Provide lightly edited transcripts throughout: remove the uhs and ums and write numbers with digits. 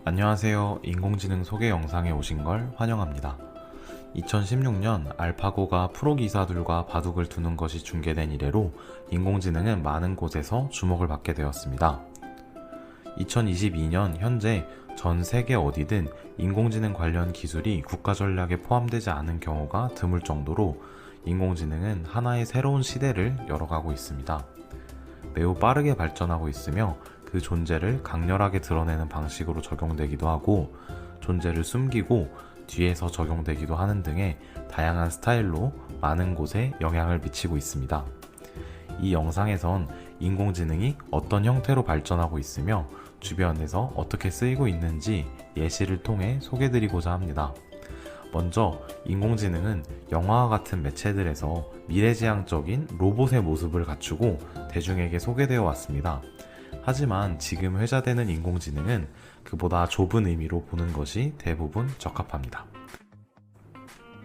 안녕하세요. 인공지능 소개 영상에 오신 걸 환영합니다. 2016년 알파고가 프로기사들과 바둑을 두는 것이 중계된 이래로 인공지능은 많은 곳에서 주목을 받게 되었습니다. 2022년 현재 전 세계 어디든 인공지능 관련 기술이 국가 전략에 포함되지 않은 경우가 드물 정도로 인공지능은 하나의 새로운 시대를 열어가고 있습니다. 매우 빠르게 발전하고 있으며 그 존재를 강렬하게 드러내는 방식으로 적용되기도 하고 존재를 숨기고 뒤에서 적용되기도 하는 등의 다양한 스타일로 많은 곳에 영향을 미치고 있습니다. 이 영상에선 인공지능이 어떤 형태로 발전하고 있으며 주변에서 어떻게 쓰이고 있는지 예시를 통해 소개드리고자 합니다. 먼저 인공지능은 영화와 같은 매체들에서 미래지향적인 로봇의 모습을 갖추고 대중에게 소개되어 왔습니다. 하지만 지금 회자되는 인공지능은 그보다 좁은 의미로 보는 것이 대부분 적합합니다.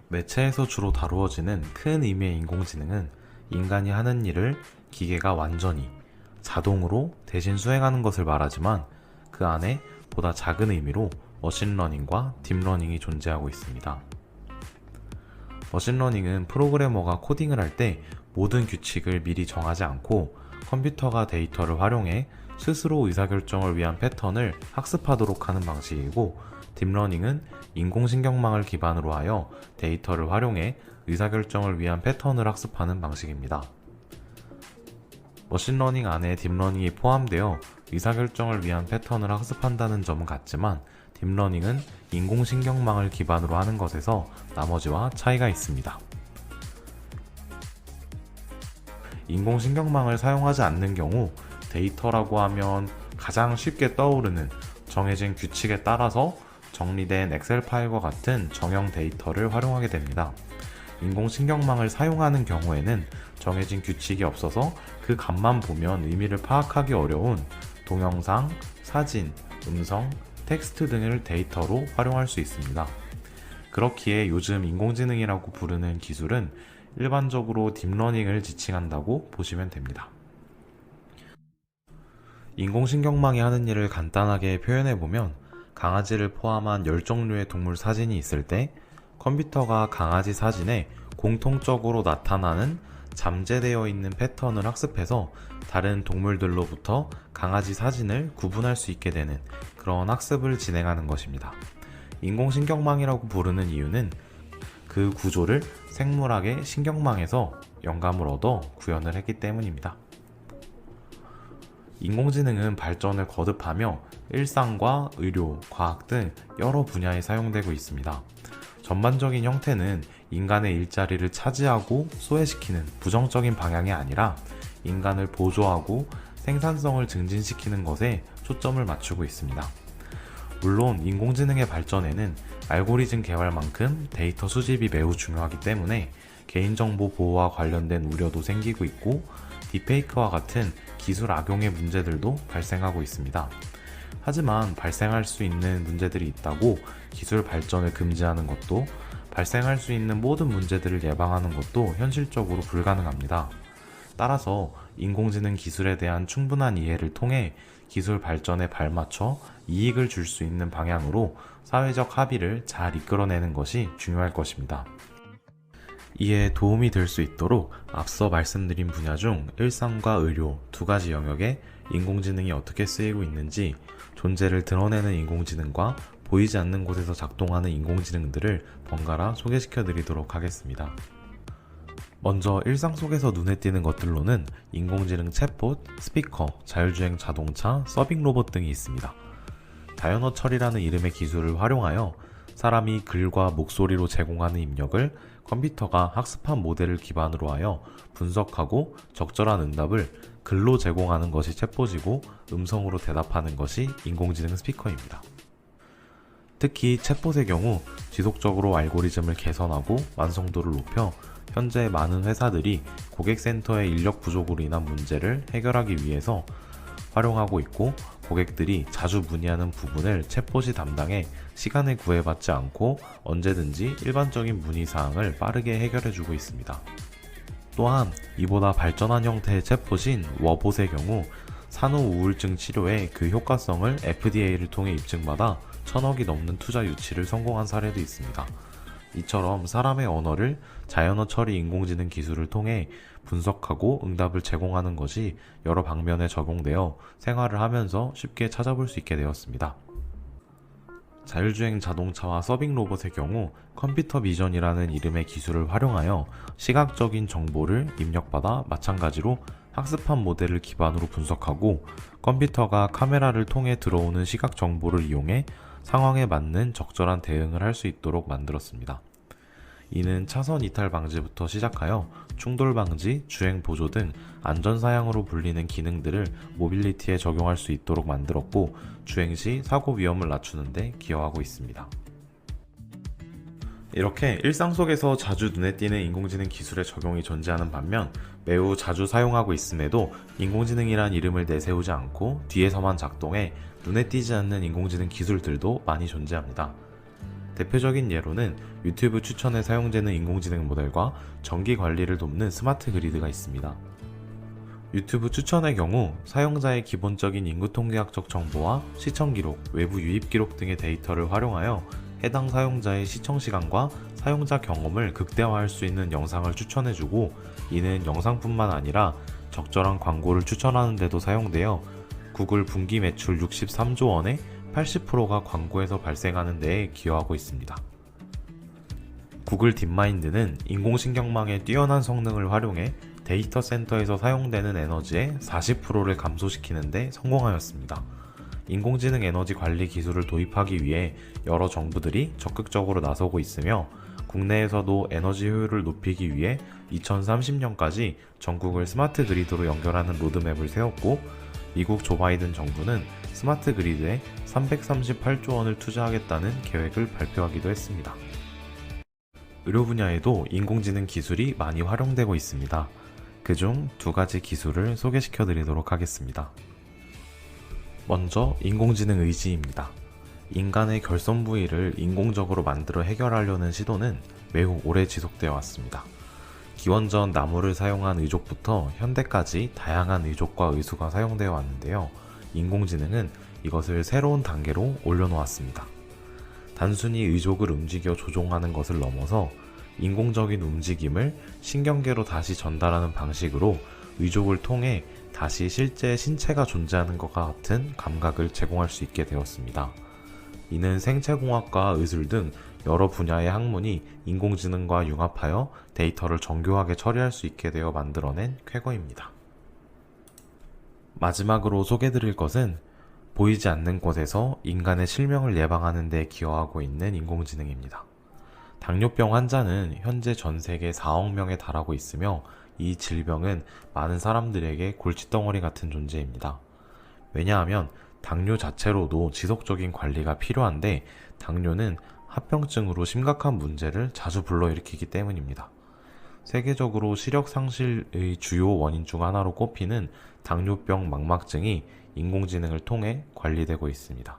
매체에서 주로 다루어지는 큰 의미의 인공지능은 인간이 하는 일을 기계가 완전히 자동으로 대신 수행하는 것을 말하지만 그 안에 보다 작은 의미로 머신러닝과 딥러닝이 존재하고 있습니다. 머신러닝은 프로그래머가 코딩을 할 때 모든 규칙을 미리 정하지 않고 컴퓨터가 데이터를 활용해 스스로 의사결정을 위한 패턴을 학습하도록 하는 방식이고, 딥러닝은 인공신경망을 기반으로 하여 데이터를 활용해 의사결정을 위한 패턴을 학습하는 방식입니다. 머신러닝 안에 딥러닝이 포함되어 의사결정을 위한 패턴을 학습한다는 점은 같지만 딥러닝은 인공신경망을 기반으로 하는 것에서 나머지와 차이가 있습니다. 인공신경망을 사용하지 않는 경우 데이터라고 하면 가장 쉽게 떠오르는 정해진 규칙에 따라서 정리된 엑셀 파일과 같은 정형 데이터를 활용하게 됩니다. 인공신경망을 사용하는 경우에는 정해진 규칙이 없어서 그 값만 보면 의미를 파악하기 어려운 동영상, 사진, 음성, 텍스트 등을 데이터로 활용할 수 있습니다. 그렇기에 요즘 인공지능이라고 부르는 기술은 일반적으로 딥러닝을 지칭한다고 보시면 됩니다. 인공신경망이 하는 일을 간단하게 표현해보면 강아지를 포함한 10종류의 동물 사진이 있을 때 컴퓨터가 강아지 사진에 공통적으로 나타나는 잠재되어 있는 패턴을 학습해서 다른 동물들로부터 강아지 사진을 구분할 수 있게 되는 그런 학습을 진행하는 것입니다. 인공신경망이라고 부르는 이유는 그 구조를 생물학의 신경망에서 영감을 얻어 구현을 했기 때문입니다. 인공지능은 발전을 거듭하며 일상과 의료, 과학 등 여러 분야에 사용되고 있습니다. 전반적인 형태는 인간의 일자리를 차지하고 소외시키는 부정적인 방향이 아니라 인간을 보조하고 생산성을 증진시키는 것에 초점을 맞추고 있습니다. 물론 인공지능의 발전에는 알고리즘 개발만큼 데이터 수집이 매우 중요하기 때문에 개인정보 보호와 관련된 우려도 생기고 있고 딥페이크와 같은 기술 악용의 문제들도 발생하고 있습니다. 하지만 발생할 수 있는 문제들이 있다고 기술 발전을 금지하는 것도 발생할 수 있는 모든 문제들을 예방하는 것도 현실적으로 불가능합니다. 따라서 인공지능 기술에 대한 충분한 이해를 통해 기술 발전에 발맞춰 이익을 줄 수 있는 방향으로 사회적 합의를 잘 이끌어내는 것이 중요할 것입니다. 이에 도움이 될 수 있도록 앞서 말씀드린 분야 중 일상과 의료 두 가지 영역에 인공지능이 어떻게 쓰이고 있는지, 존재를 드러내는 인공지능과 보이지 않는 곳에서 작동하는 인공지능들을 번갈아 소개시켜 드리도록 하겠습니다. 먼저 일상 속에서 눈에 띄는 것들로는 인공지능 챗봇, 스피커, 자율주행 자동차, 서빙 로봇 등이 있습니다. 자연어 처리라는 이름의 기술을 활용하여 사람이 글과 목소리로 제공하는 입력을 컴퓨터가 학습한 모델을 기반으로 하여 분석하고 적절한 응답을 글로 제공하는 것이 챗봇이고, 음성으로 대답하는 것이 인공지능 스피커입니다. 특히 챗봇의 경우 지속적으로 알고리즘을 개선하고 완성도를 높여 현재 많은 회사들이 고객센터의 인력 부족으로 인한 문제를 해결하기 위해서 활용하고 있고, 고객들이 자주 문의하는 부분을 챗봇이 담당해 시간을 구애받지 않고 언제든지 일반적인 문의사항을 빠르게 해결해주고 있습니다. 또한 이보다 발전한 형태의 챗봇인 워봇의 경우 산후 우울증 치료에 그 효과성을 FDA를 통해 입증받아 1,000억이 넘는 투자 유치를 성공한 사례도 있습니다. 이처럼 사람의 언어를 자연어 처리 인공지능 기술을 통해 분석하고 응답을 제공하는 것이 여러 방면에 적용되어 생활을 하면서 쉽게 찾아볼 수 있게 되었습니다. 자율주행 자동차와 서빙 로봇의 경우 컴퓨터 비전이라는 이름의 기술을 활용하여 시각적인 정보를 입력받아 마찬가지로 학습한 모델을 기반으로 분석하고 컴퓨터가 카메라를 통해 들어오는 시각 정보를 이용해 상황에 맞는 적절한 대응을 할 수 있도록 만들었습니다. 이는 차선 이탈 방지부터 시작하여 충돌 방지, 주행 보조 등 안전 사양으로 불리는 기능들을 모빌리티에 적용할 수 있도록 만들었고 주행 시 사고 위험을 낮추는 데 기여하고 있습니다. 이렇게 일상 속에서 자주 눈에 띄는 인공지능 기술의 적용이 존재하는 반면 매우 자주 사용하고 있음에도 인공지능이란 이름을 내세우지 않고 뒤에서만 작동해 눈에 띄지 않는 인공지능 기술들도 많이 존재합니다. 대표적인 예로는 유튜브 추천에 사용되는 인공지능 모델과 정기 관리를 돕는 스마트 그리드가 있습니다. 유튜브 추천의 경우 사용자의 기본적인 인구 통계학적 정보와 시청 기록, 외부 유입 기록 등의 데이터를 활용하여 해당 사용자의 시청 시간과 사용자 경험을 극대화할 수 있는 영상을 추천해주고 이는 영상뿐만 아니라 적절한 광고를 추천하는 데도 사용되어 구글 분기 매출 63조 원의 80%가 광고에서 발생하는 데에 기여하고 있습니다. 구글 딥마인드는 인공신경망의 뛰어난 성능을 활용해 데이터 센터에서 사용되는 에너지의 40%를 감소시키는 데 성공하였습니다. 인공지능 에너지 관리 기술을 도입하기 위해 여러 정부들이 적극적으로 나서고 있으며 국내에서도 에너지 효율을 높이기 위해 2030년까지 전국을 스마트 그리드로 연결하는 로드맵을 세웠고 미국 조 바이든 정부는 스마트 그리드에 338조 원을 투자하겠다는 계획을 발표하기도 했습니다. 의료 분야에도 인공지능 기술이 많이 활용되고 있습니다. 그중 두 가지 기술을 소개시켜 드리도록 하겠습니다. 먼저 인공지능 의지입니다. 인간의 결손 부위를 인공적으로 만들어 해결하려는 시도는 매우 오래 지속되어 왔습니다. 기원전 나무를 사용한 의족부터 현대까지 다양한 의족과 의수가 사용되어 왔는데요. 인공지능은 이것을 새로운 단계로 올려놓았습니다. 단순히 의족을 움직여 조종하는 것을 넘어서 인공적인 움직임을 신경계로 다시 전달하는 방식으로 의족을 통해 다시 실제 신체가 존재하는 것과 같은 감각을 제공할 수 있게 되었습니다. 이는 생체공학과 의술 등 여러 분야의 학문이 인공지능과 융합하여 데이터를 정교하게 처리할 수 있게 되어 만들어낸 쾌거입니다. 마지막으로 소개드릴 것은 보이지 않는 곳에서 인간의 실명을 예방하는 데 기여하고 있는 인공지능입니다. 당뇨병 환자는 현재 전 세계 4억 명에 달하고 있으며 이 질병은 많은 사람들에게 골칫덩어리 같은 존재입니다. 왜냐하면 당뇨 자체로도 지속적인 관리가 필요한데 당뇨는 합병증으로 심각한 문제를 자주 불러일으키기 때문입니다. 세계적으로 시력 상실의 주요 원인 중 하나로 꼽히는 당뇨병 망막증이 인공지능을 통해 관리되고 있습니다.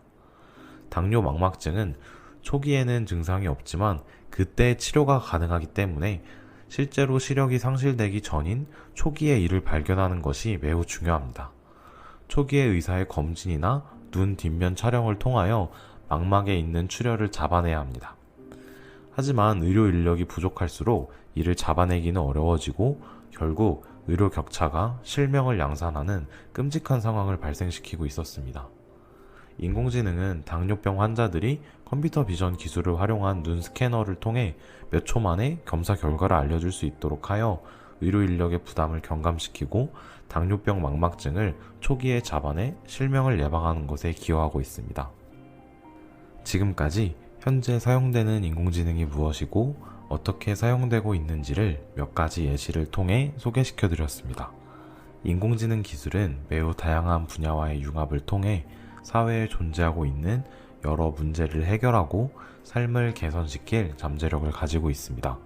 당뇨 망막증은 초기에는 증상이 없지만 그때 치료가 가능하기 때문에 실제로 시력이 상실되기 전인 초기에 이를 발견하는 것이 매우 중요합니다. 초기에 의사의 검진이나 눈 뒷면 촬영을 통하여 망막에 있는 출혈을 잡아내야 합니다. 하지만 의료 인력이 부족할수록 이를 잡아내기는 어려워지고 결국 의료 격차가 실명을 양산하는 끔찍한 상황을 발생시키고 있었습니다. 인공지능은 당뇨병 환자들이 컴퓨터 비전 기술을 활용한 눈 스캐너를 통해 몇 초 만에 검사 결과를 알려줄 수 있도록 하여 의료 인력의 부담을 경감시키고 당뇨병 망막증을 초기에 잡아내 실명을 예방하는 것에 기여하고 있습니다. 지금까지 현재 사용되는 인공지능이 무엇이고 어떻게 사용되고 있는지를 몇 가지 예시를 통해 소개시켜 드렸습니다. 인공지능 기술은 매우 다양한 분야와의 융합을 통해 사회에 존재하고 있는 여러 문제를 해결하고 삶을 개선시킬 잠재력을 가지고 있습니다.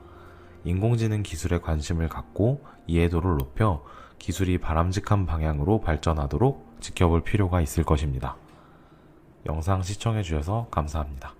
인공지능 기술에 관심을 갖고 이해도를 높여 기술이 바람직한 방향으로 발전하도록 지켜볼 필요가 있을 것입니다. 영상 시청해주셔서 감사합니다.